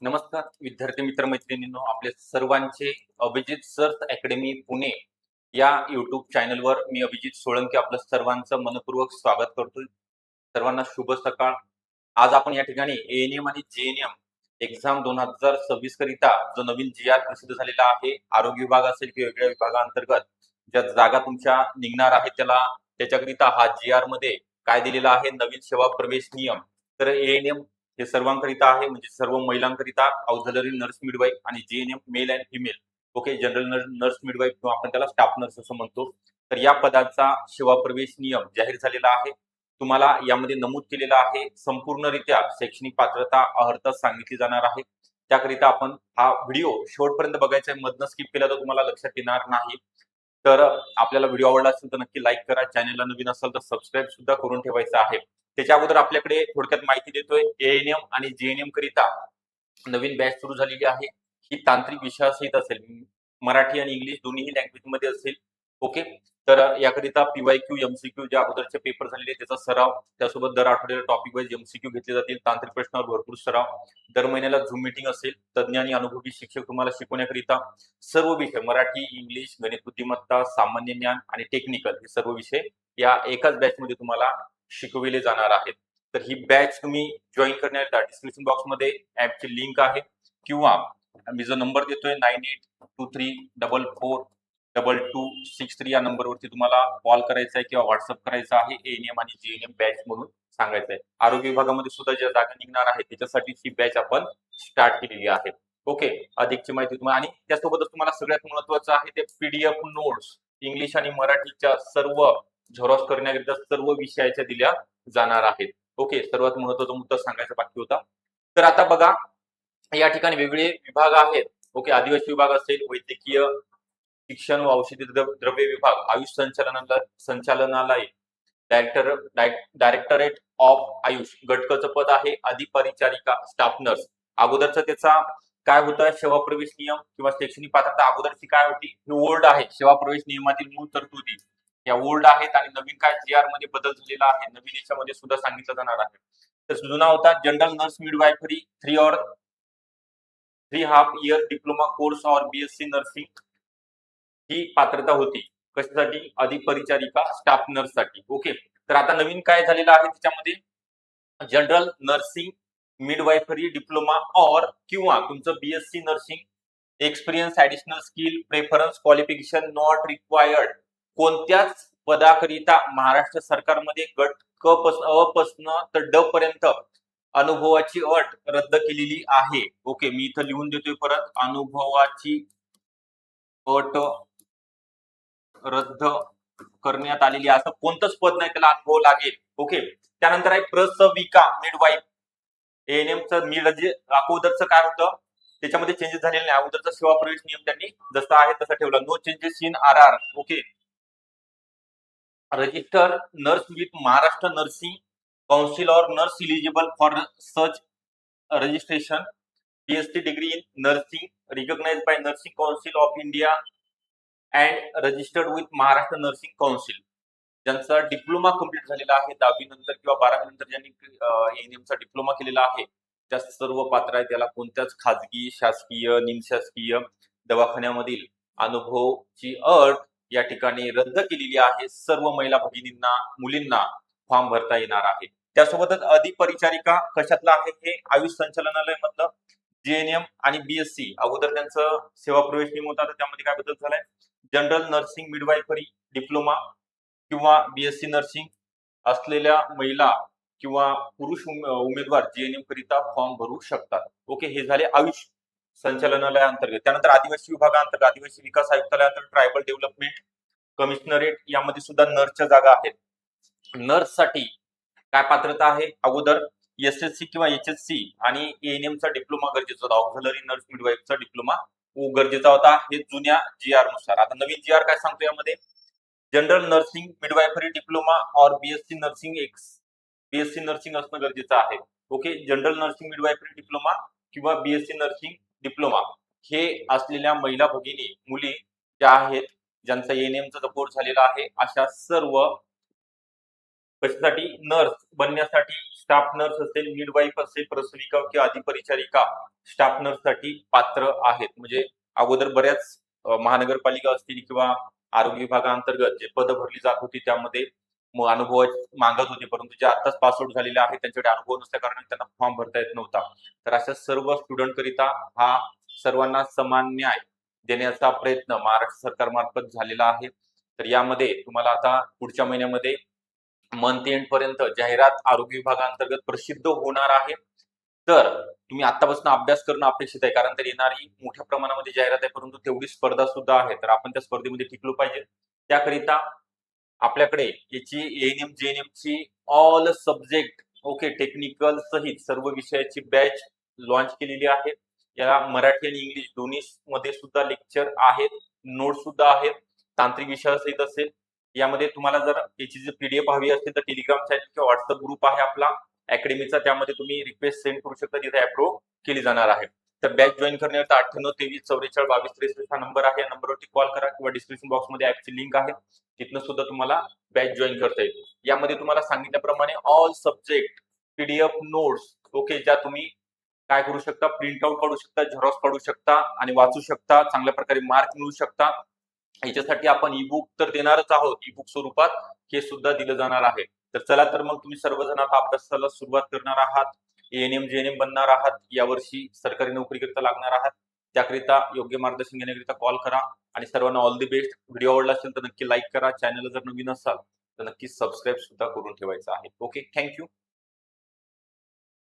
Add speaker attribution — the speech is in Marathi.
Speaker 1: नमस्कार विद्यार्थी मित्र मैत्रिणींनो, आपले सर्वांचे अभिजित सर्च अकॅडमी पुणे या युट्यूब चॅनलवर मी अभिजित सोळंके आपलं सर्वांचं मनपूर्वक स्वागत करतोय. सर्वांना शुभ सकाळ. आज आपण या ठिकाणी एएनएम आणि जेएनएम एक्झाम 2026 करिता जो नवीन जी.आर. प्रसिद्ध झालेला आहे, आरोग्य विभाग असेल किंवा वेगळ्या विभागांतर्गत ज्या जागा तुमच्या निघणार आहेत त्याच्याकरिता हा जी.आर. मध्ये काय दिलेला आहे, नवीन सेवा प्रवेश नियम. तर एएनएम हे सर्वांकरिता आहे, म्हणजे सर्व महिलांकरिता ऑक्झिलरी नर्स मिडवाईफ, आणि JNM male and female. Okay, general nurse midwife किंवा आपण त्याला स्टाफ नर्स असं म्हणतो. तर या पदाचा सेवा प्रवेश नियम जाहीर झालेला आहे. तुम्हाला यामध्ये नमूद केलेला आहे, संपूर्णरित्या शैक्षणिक पात्रता अहर्थ सांगितली जाणार आहे. त्याकरिता आपण हा व्हिडिओ शेवटपर्यंत बघायचा आहे. मधनं स्किप केला तर तुम्हाला लक्षात येणार नाही. तर आपल्याला व्हिडिओ आवडला असेल तर नक्की लाईक करा. चॅनलला नवीन असाल तर सबस्क्राईब सुद्धा करून ठेवायचं आहे. त्याच्या अगोदर आपल्याकडे थोडक्यात माहिती देतोय, एएनएम आणि जेएनएम करिता नवीन बॅच सुरू झालेली आहे. ही तांत्रिक विषयासहित असेल, मराठी आणि इंग्लिश दोन्ही लँग्वेज मध्ये असेल. ओके, तर याकरिता पीवायक्यू एमसीक्यू जे अगोदरचे पेपर झालेले त्याचा सराव, त्यासोबत दर आठवड्याला टॉपिक वाईज एमसीक्यू घेतले जातील. तांत्रिक प्रश्नावर भरपूर सराव, दर महिन्याला झूम मीटिंग असेल. तज्ञ आणि अनुभवी शिक्षक तुम्हाला शिकवण्याकरिता सर्व विषय मराठी, इंग्लिश, गणित बुद्धिमत्ता, सामान्य ज्ञान आणि टेक्निकल हे सर्व विषय या एकाच बॅच मध्ये तुम्हाला शिकविले जाणार आहेत. तर ही बॅच तुम्ही जॉईन करण्याकरिता डिस्क्रिप्शन बॉक्स मध्ये ऍपची लिंक आहे, किंवा मी जो नंबर देतोय 9823442263 या नंबरवरती तुम्हाला कॉल करायचा आहे किंवा व्हॉट्सअप करायचा आहे. एएनएम आणि जेएनएम बॅच म्हणून सांगायचं आहे. आरोग्य विभागामध्ये सुद्धा ज्या जागा निघणार आहेत त्याच्यासाठी ही बॅच आपण स्टार्ट केलेली आहे. ओके, अधिकची माहिती तुम्हाला, आणि त्यासोबतच तुम्हाला सगळ्यात महत्वाचं आहे ते पीडीएफ नोट्स इंग्लिश आणि मराठीच्या सर्व झेरॉक्स करण्याकरिता सर्व विषयाच्या दिल्या जाणार आहेत. ओके, सर्वात महत्वाचा मुद्दा सांगायचा बाकी होता. तर आता बघा, या ठिकाणी वेगवेगळे विभाग आहेत. ओके, आदिवासी विभाग असेल, वैद्यकीय शिक्षण व औषधी द्रव्य विभाग, आयुष संचालनालय, डायरेक्टरेट ऑफ आयुष, गटकचं पद आहे अधिपरिचारिका, स्टाफ नर्स. अगोदरचा त्याचा काय होतं, सेवा प्रवेश नियम किंवा शैक्षणिक पात्रता अगोदरची काय होती, ही ओल्ड आहे. सेवा प्रवेश नियमातील मूळ तरतुदी या ओल्ड आहेत, आणि नवीन काय जीआर मध्ये बदल झालेला आहे, नवीन याच्यामध्ये सुद्धा सांगितलं जाणार आहे. तर जुना होता general nurse midwifery 3.5 year diploma course और बीएससी नर्सिंग ही पात्रता होती. कशासाठी, अधिपरिचारिका, स्टाफ नर्स साठी. ओके, तर आता नवीन काय झालेलं आहे त्याच्यामध्ये, जनरल नर्सिंग मिडवायफरी डिप्लोमा और किंवा तुमचं BSc nursing experience, additional skill, preference, qualification not required. कोणत्याच पदाकरिता महाराष्ट्र सरकारमध्ये गट क पासन तर ड पर्यंत अनुभवाची अट रद्द केलेली आहे. ओके, मी इथं लिहून देतोय परत, अनुभवाची अट रद्द करण्यात आलेली आहे. असं कोणतंच पद नाही त्याला अनुभव लागेल. ओके, त्यानंतर आहे प्रसविका मिडवाईफ. एएनएमचं जे अगोदरचं काय होतं त्याच्यामध्ये चेंजेस झालेले नाही. अगोदरचा सेवा प्रवेश नियम त्यांनी जसा आहे तसा ठेवला, no changes in R. Okay, register nurse with Maharashtra nursing council or nurse eligible for such registration, PhD degree in nursing recognised by nursing council of India and registered with Maharashtra nursing council. ज्यांचा डिप्लोमा कंप्लीट झालेला आहे 10वी नंतर किंवा 12वी नंतर ज्यांनी एएनएमचा डिप्लोमा केलेला आहे, त्या सर्व पात्र आहे. त्याला कोणत्याच खाजगी, शासकीय, निमशासकीय दवाखान्यामधील अनुभवची अट या ठिकाणी रद्द केलेली आहे. सर्व महिला भगिनींना, मुलींना फॉर्म भरता येणार आहे. त्यासोबतच अधिपरिचारिका कशातलं आहे, हे आयुष संचालनालय मधलं. जेएनएम आणि बीएससी अगोदर त्यांचं सेवा प्रवेश नियम होता, तर त्यामध्ये काय बदल झालाय, जनरल नर्सिंग मिडवायफरी डिप्लोमा किंवा बीएससी नर्सिंग असलेल्या महिला किंवा पुरुष उमेदवार जेएनएम करिता फॉर्म भरू शकतात. ओके, हे झाले आयुष संचालनालयाअंतर्गत. त्यानंतर आदिवासी विभागाअंतर्गत, आदिवासी विकास आयुक्तालयाअंतर्गत ट्रायबल डेव्हलपमेंट कमिशनरेट यामध्ये सुद्धा नर्सच्या जागा आहेत. नर्स साठी काय पात्रता आहे, अगोदर एसएससी किंवा एचएससी आणि एएनएमचा डिप्लोमा गरजेचा होता. ऑक्झिलरी नर्स मिडवाईफचा डिप्लोमा गरजेचा होता, हे जुन्या जीआर नुसार. आता नवीन जीआर काय सांगतो यामध्ये, जनरल नर्सिंग मिडवायफरी डिप्लोमा और बीएससी नर्सिंग असणं गरजेचं आहे. Okay, general nursing midwifery diploma किंवा बीएससी नर्सिंग डिप्लोमा हे असलेल्या महिला भगिनी, मुली ज्या आहेत, ज्यांचा एएनएमचा कोर्स झालेला आहे, अशा सर्व कशासाठी? नर्स बनण्यासाठी, स्टाफ नर्स असेल, मिडवाईफ असेल, प्रसविका किंवा अधिपरिचारिका स्टाफ नर्ससाठी पात्र आहेत. म्हणजे अगोदर बऱ्याच महानगरपालिका असतील किंवा आरोग्य विभागाअंतर्गत जे पद भरली जात होती त्यामध्ये अनुभव मागत होते, परंतु जे आताच पासआउट झालेले आहेत त्यांच्याकडे अनुभव नसल्या कारणाने त्यांना फॉर्म भरता येत नव्हता. तर अशा सर्व स्टुडंट करिता हा सर्वांना समान न्याय देण्याचा प्रयत्न महाराष्ट्र सरकारमार्फत झालेला आहे. तर यामध्ये तुम्हाला आता पुढच्या महिन्यामध्ये मंथ एंड पर्यंत जाहिरात आरोग्य विभागाअंतर्गत प्रसिद्ध होणार आहे. तर तुम्ही आतापासून अभ्यास करणं अपेक्षित आहे, कारण तर येणारी मोठ्या प्रमाणामध्ये जाहिरात आहे, परंतु तेवढी स्पर्धा सुद्धा आहे. तर आपण त्या स्पर्धेमध्ये टिकलो पाहिजे. त्याकरिता आपल्याकडे याची एएनएम जेएनएम ची ऑल सब्जेक्ट ओके टेक्निकल सहित सर्व विषयाची बॅच लॉन्च केलेली आहे. या मराठी आणि इंग्लिश दोन्ही मध्ये सुद्धा लेक्चर आहेत, नोट सुद्धा आहेत, तांत्रिक विषयासहित असेल. यामध्ये तुम्हाला जर याची जी पीडीएफ हवी असेल तर टेलिग्राम चॅनल किंवा व्हॉट्सअप ग्रुप आहे आपला अकॅडमीचा, त्यामध्ये तुम्ही रिक्वेस्ट सेंड करू शकता, तिथे अप्रूव्ह केली जाणार आहे. तर बॅच जॉईन करण्याचा 9823442263 हा नंबर आहे. या नंबरवरती कॉल करा किंवा डिस्क्रिप्शन बॉक्स मध्ये ऍपची लिंक आहे, तिथनं सुद्धा तुम्हाला बॅच जॉईन करता येईल. यामध्ये तुम्हाला सांगितल्याप्रमाणे all subject PDF notes okay, ज्या तुम्ही काय करू शकता, प्रिंट आउट काढू शकता, झेरॉक्स काढू शकता आणि वाचू शकता, चांगल्या प्रकारे मार्क मिळवू शकता. याच्यासाठी आपण ई बुक तर देणारच आहोत, ई बुक स्वरूपात हे सुद्धा दिलं जाणार आहे. तर चला तर मग तुम्ही सर्वजण आता अभ्यासाला सुरुवात करणार आहात, एएनएम जेएनएम बनणार आहात, यावर्षी सरकारी नोकरीकरिता लागणार आहात. त्याकरिता योग्य मार्गदर्शन घेण्याकरिता कॉल करा आणि सर्वांना ऑल दी बेस्ट. व्हिडिओ आवडला असेल तर नक्की लाईक करा, चॅनलला जर नवीन असाल तर नक्की सबस्क्राईब सुद्धा करून ठेवायचं आहे. Okay, thank you.